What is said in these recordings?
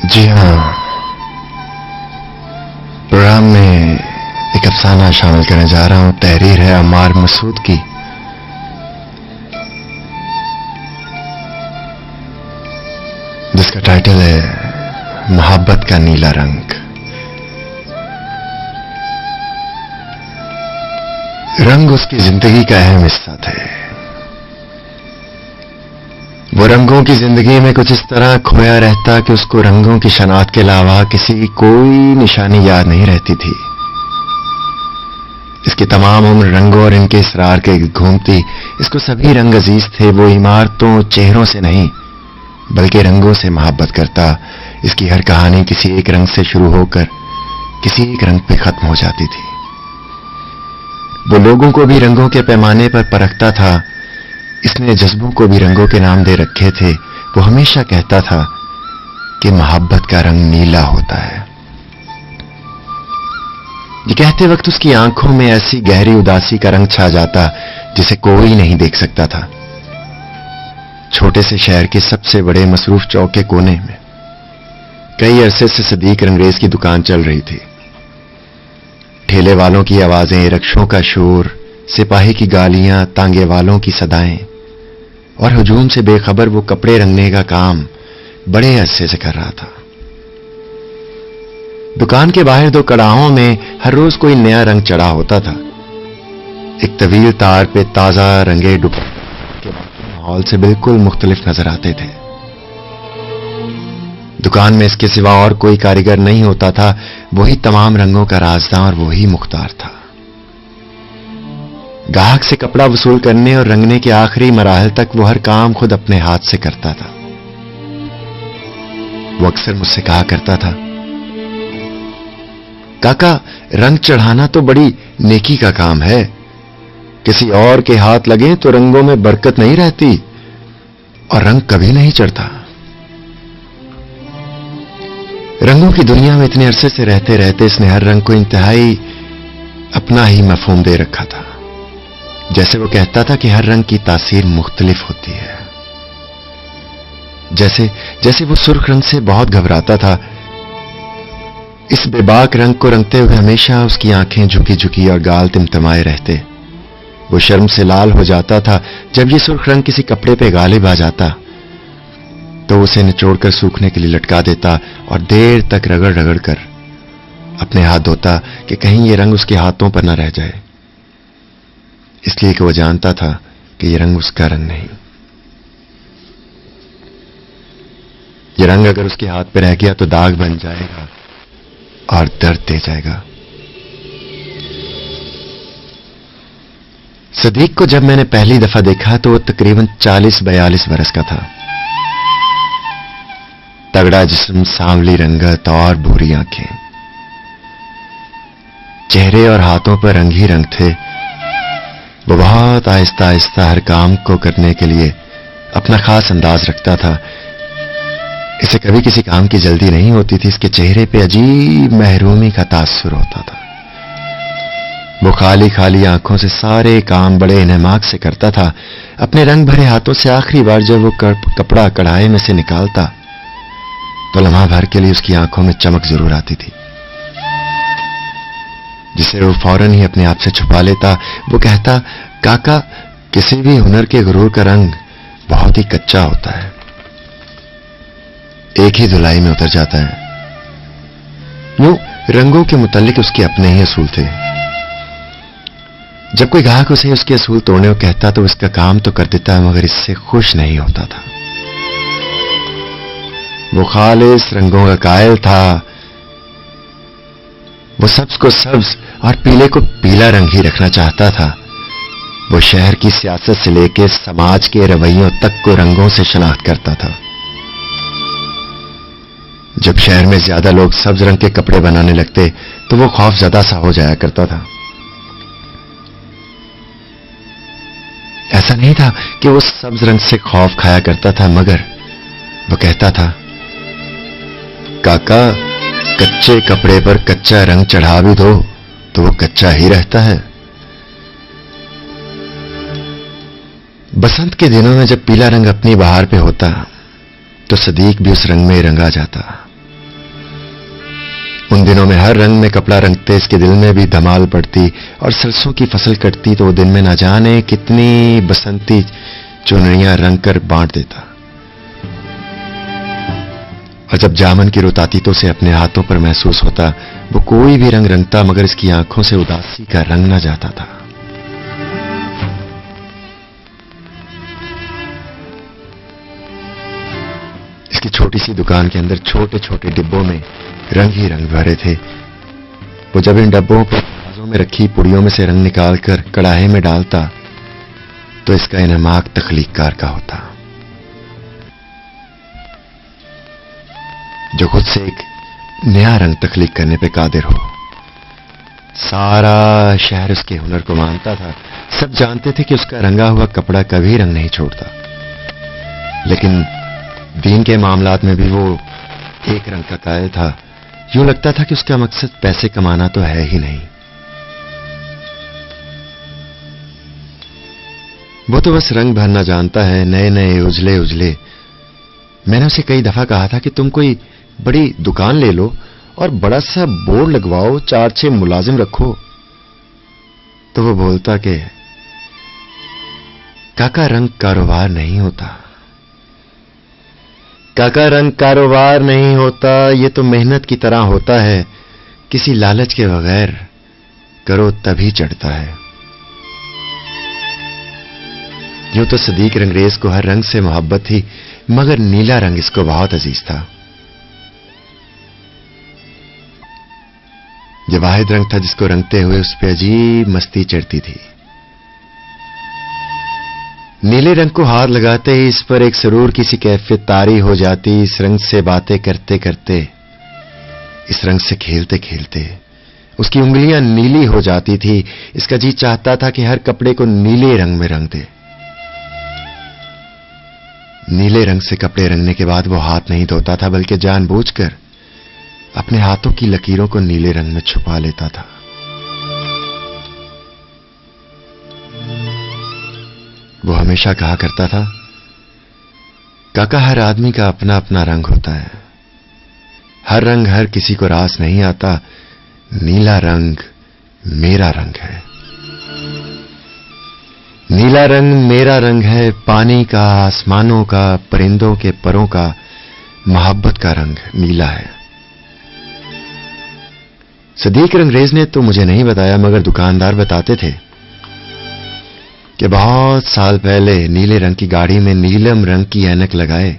जी हाँ, प्रोग्राम में एक अफसाना शामिल करने जा रहा हूं। तहरीर है अम्मार मसूद की। जिसका टाइटल है मोहब्बत का नीला रंग। रंग उसकी जिंदगी का अहम हिस्सा थे। वो रंगों की जिंदगी में कुछ इस तरह खोया रहता कि उसको रंगों की शनाख्त के अलावा किसी की कोई निशानी याद नहीं रहती थी। इसकी तमाम उम्र रंगों और इनके इसरार के घूमती। इसको सभी रंग अजीज थे। वो इमारतों चेहरों से नहीं बल्कि रंगों से मोहब्बत करता। इसकी हर कहानी किसी एक रंग से शुरू होकर किसी एक रंग पे खत्म हो जाती थी। वो लोगों को भी रंगों के पैमाने पर परखता था। इसने जज्बों को भी रंगों के नाम दे रखे थे। वो हमेशा कहता था कि मोहब्बत का रंग नीला होता है। ये कहते वक्त उसकी आंखों में ऐसी गहरी उदासी का रंग छा जाता जिसे कोई नहीं देख सकता था। छोटे से शहर के सबसे बड़े मसरूफ चौक के कोने में कई अरसे से सदीक रंगरेज की दुकान चल रही थी। ठेले वालों की आवाजें, रक्षों का शोर, सिपाही की गालियां, तांगे वालों की सदाएं और हुजूम से बेखबर वो कपड़े रंगने का काम बड़े अरसे से कर रहा था। दुकान के बाहर दो कड़ाहों में हर रोज कोई नया रंग चढ़ा होता था। एक तवील तार पे ताजा रंगे दुपट्टे के माहौल से बिल्कुल मुख्तलिफ नजर आते थे। दुकान में इसके सिवा और कोई कारीगर नहीं होता था। वही तमाम रंगों का राजदां और वही मुख्तार था। गाहक से कपड़ा वसूल करने और रंगने के आखिरी मराहल तक वो हर काम खुद अपने हाथ से करता था। वो अक्सर मुझसे कहा करता था, काका, रंग चढ़ाना तो बड़ी नेकी का काम है। किसी और के हाथ लगे तो रंगों में बरकत नहीं रहती और रंग कभी नहीं चढ़ता। रंगों की दुनिया में इतने अरसे से रहते रहते इसने हर रंग को इंतहाई अपना ही मफहूम दे रखा था। जैसे वो कहता था कि हर रंग की तासीर मुख्तलिफ होती है। जैसे वो सुर्ख रंग से बहुत घबराता था। इस बेबाक रंग को रंगते हुए हमेशा उसकी आंखें झुकी झुकी और गाल तिमतमाए रहते। वो शर्म से लाल हो जाता था। जब ये सुर्ख रंग किसी कपड़े पे गालिब आ जाता तो उसे निचोड़कर सूखने के लिए लटका देता और देर तक रगड़ रगड़ कर अपने हाथ धोता कि कहीं ये रंग उसके हाथों पर न रह जाए। इसलिए कि वो जानता था कि ये रंग उसका रंग नहीं। ये रंग अगर उसके हाथ पे रह गया तो दाग बन जाएगा और दर्द दे जाएगा। सदीक को जब मैंने पहली दफा देखा तो वो तकरीबन 40-42 बरस का था। तगड़ा जिस्म, सांवली रंगत और भूरी आंखें। चेहरे और हाथों पर रंग ही रंग थे। वो बहुत आहिस्ता आहिस्ता हर काम को करने के लिए अपना खास अंदाज रखता था। इसे कभी किसी काम की जल्दी नहीं होती थी। इसके चेहरे पे अजीब महरूमी का तासुर होता था। वो खाली खाली आंखों से सारे काम बड़े इन्हमाक से करता था। अपने रंग भरे हाथों से आखिरी बार जब वो कपड़ा कढ़ाई में से निकालता तो लम्हा भर के लिए उसकी आंखों में चमक जरूर आती थी, जिसे वो फौरन ही अपने आप से छुपा लेता। वो कहता, काका, किसी भी हुनर के गुरूर का रंग बहुत ही कच्चा होता है, एक ही धुलाई में उतर जाता है। यूं रंगों के मुतालिक उसके अपने ही असूल थे। जब कोई ग्राहक उसे उसके असूल तोड़ने को कहता तो उसका काम तो कर देता मगर इससे खुश नहीं होता था। वो खालिस रंगों का कायल था। वो सब्ज को सब्ज और पीले को पीला रंग ही रखना चाहता था। वो शहर की सियासत से लेकर समाज के रवैयों तक को रंगों से शनाख्त करता था। जब शहर में ज्यादा लोग सब्ज रंग के कपड़े बनाने लगते तो वो खौफजदा सा हो जाया करता था। ऐसा नहीं था कि वो सब्ज रंग से खौफ खाया करता था, मगर वो कहता था, काका, कच्चे कपड़े पर कच्चा रंग चढ़ा भी दो तो वो कच्चा ही रहता है। बसंत के दिनों में जब पीला रंग अपनी बहार पे होता तो सदीक भी उस रंग में रंगा जाता। उन दिनों में हर रंग में कपड़ा रंगते इसके दिल में भी धमाल पड़ती, और सरसों की फसल कटती तो वो दिन में ना जाने कितनी बसंती चुनरियां रंग कर बांट देता। और जब जामन की रुत आती तो उसे अपने हाथों पर महसूस होता वो कोई भी रंग रंगता, मगर इसकी आंखों से उदासी का रंग ना जाता था। इसकी छोटी सी दुकान के अंदर छोटे छोटे डिब्बों में रंग ही रंग भरे थे। वो जब इन डब्बों पर बाजों में रखी पुड़ियों में से रंग निकालकर कड़ाहे में डालता तो इसका इनमाक तख्लीककार का होता, जो खुद से एक नया रंग तख्लीक करने पे कादिर हो। सारा शहर उसके हुनर को मानता था। सब जानते थे कि उसका रंगा हुआ कपड़ा कभी रंग नहीं छोड़ता, लेकिन दीन के मामलात में भी वो एक रंग का कायल था। यूं लगता था कि उसका मकसद पैसे कमाना तो है ही नहीं, वो तो बस रंग भरना जानता है, नए नए उजले उजले। मैंने उसे कई दफा कहा था कि तुम कोई बड़ी दुकान ले लो और बड़ा सा बोर्ड लगवाओ, 4-6 मुलाजिम रखो। तो वो बोलता कि काका रंग कारोबार नहीं होता, काका रंग कारोबार नहीं होता, ये तो मेहनत की तरह होता है, किसी लालच के बगैर करो तभी चढ़ता है। यूं तो सदीक रंगरेज को हर रंग से मोहब्बत थी, मगर नीला रंग इसको बहुत अजीज था। ये वाहिद रंग था जिसको रंगते हुए उस पर अजीब मस्ती चढ़ती थी। नीले रंग को हाथ लगाते ही इस पर एक सरूर की सी कैफियत तारी हो जाती। इस रंग से बातें करते करते, इस रंग से खेलते खेलते उसकी उंगलियां नीली हो जाती थी। इसका जी चाहता था कि हर कपड़े को नीले रंग में रंग दे। नीले रंग से कपड़े रंगने के बाद वो हाथ नहीं धोता था, बल्कि जानबूझकर अपने हाथों की लकीरों को नीले रंग में छुपा लेता था। वो हमेशा कहा करता था, काका हर आदमी का अपना अपना रंग होता है, हर रंग हर किसी को रास नहीं आता, नीला रंग मेरा रंग है, नीला रंग मेरा रंग है, पानी का, आसमानों का, परिंदों के परों का, मोहब्बत का रंग नीला है। सदीक रंगरेज ने तो मुझे नहीं बताया, मगर दुकानदार बताते थे कि बहुत साल पहले नीले रंग की गाड़ी में नीलम रंग की ऐनक लगाए,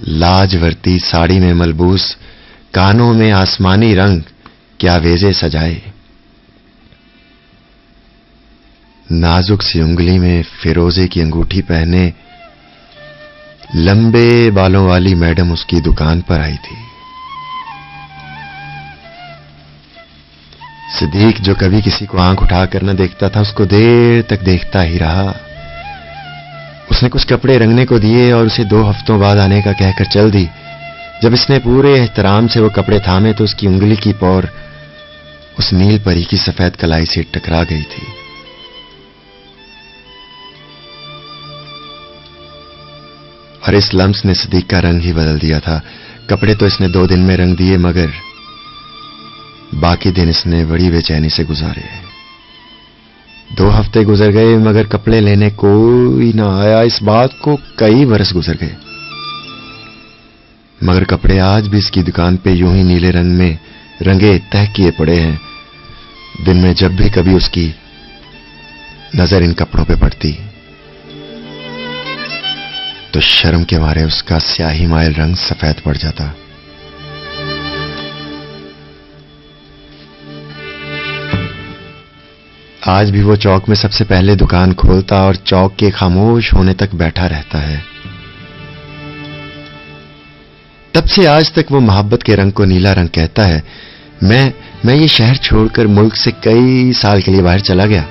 लाजवरती साड़ी में मलबूस, कानों में आसमानी रंग क्या वेजे सजाए, नाजुक सी उंगली में फिरोजे की अंगूठी पहने लंबे बालों वाली मैडम उसकी दुकान पर आई थी। सिद्दीक जो कभी किसी को आंख उठाकर न देखता था, उसको देर तक देखता ही रहा। उसने कुछ कपड़े रंगने को दिए और उसे 2 हफ्तों बाद आने का कहकर चल दी। जब इसने पूरे एहतराम से वो कपड़े थामे तो उसकी उंगली की पौर उस नील परी की सफेद कलाई से टकरा गई थी। और इस लम्स ने सिद्दीक का रंग ही बदल दिया था। कपड़े तो इसने 2 दिन में रंग दिए, मगर बाकी दिन इसने बड़ी बेचैनी से गुजारे। 2 हफ्ते गुजर गए, मगर कपड़े लेने कोई ना आया। इस बात को कई बरस गुजर गए, मगर कपड़े आज भी इसकी दुकान पे यूं ही नीले रंग में रंगे तह किए पड़े हैं। दिन में जब भी कभी उसकी नजर इन कपड़ों पे पड़ती तो शर्म के मारे उसका स्याही माइल रंग सफेद पड़ जाता। आज भी वो चौक में सबसे पहले दुकान खोलता और चौक के खामोश होने तक बैठा रहता है। तब से आज तक वो मोहब्बत के रंग को नीला रंग कहता है। मैं ये शहर छोड़कर मुल्क से कई साल के लिए बाहर चला गया,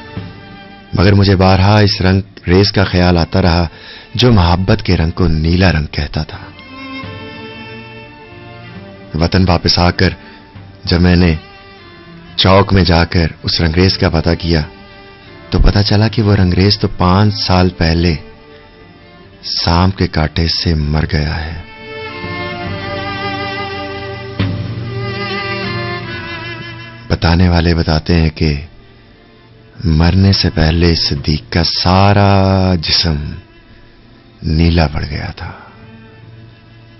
मगर मुझे बारहा इस रंग रेस का ख्याल आता रहा जो मोहब्बत के रंग को नीला रंग कहता था। वतन वापस आकर जब मैंने चौक में जाकर उस रंगरेज का पता किया तो पता चला कि वो रंगरेज तो 5 साल पहले सांप के कांटे से मर गया है। बताने वाले बताते हैं कि मरने से पहले सिद्दीक का सारा जिस्म नीला पड़ गया था।